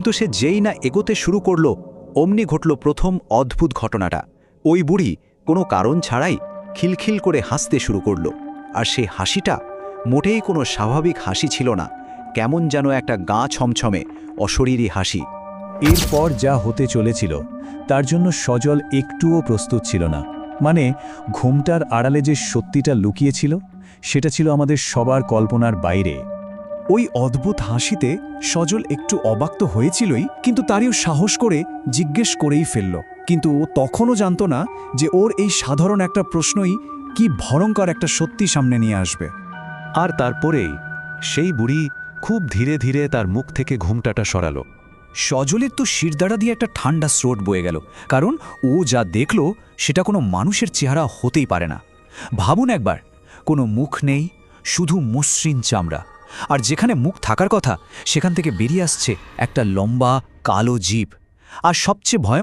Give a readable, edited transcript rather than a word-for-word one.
কিন্তু সে যেই না এগোতে শুরু করল, অমনি ঘটল প্রথম অদ্ভুত ঘটনাটা। ওই বুড়ি কোনো কারণ ছাড়াই খিলখিল করে হাসতে শুরু করল। আর সে হাসিটা মোটেই কোনো স্বাভাবিক হাসি ছিল না, কেমন যেন একটা গা ছমছমে অশরীরী হাসি। এরপর যা হতে চলেছিল তার জন্য সজল একটুও প্রস্তুত ছিল না। মানে, ঘুমটার আড়ালে যে সত্যিটা লুকিয়েছিল সেটা ছিল আমাদের সবার কল্পনার বাইরে। ওই অদ্ভুত হাসিতে সজল একটু অবাক তো হয়েছিলই, কিন্তু তারও সাহস করে জিজ্ঞেস করেই ফেলল। কিন্তু ও তখনও জানত না যে ওর এই সাধারণ একটা প্রশ্নই কি ভয়ঙ্কর একটা সত্যি সামনে নিয়ে আসবে। আর তারপরেই সেই বুড়ি খুব ধীরে ধীরে তার মুখ থেকে ঘুমটাটা সরালো। সজলের তো শিরদাঁড়া দিয়ে একটা ঠান্ডা স্রোত বয়ে গেল, কারণ ও যা দেখল সেটা কোনো মানুষের চেহারা হতেই পারে না। ভাবুন একবার, কোনো মুখ নেই, শুধু মসৃণ চামড়া, আর যেখানে মুখ থাকার কথা সেখান থেকে বেরিয়ে আসছে একটা লম্বা কালো জিভ। আর সবচেয়ে ভয়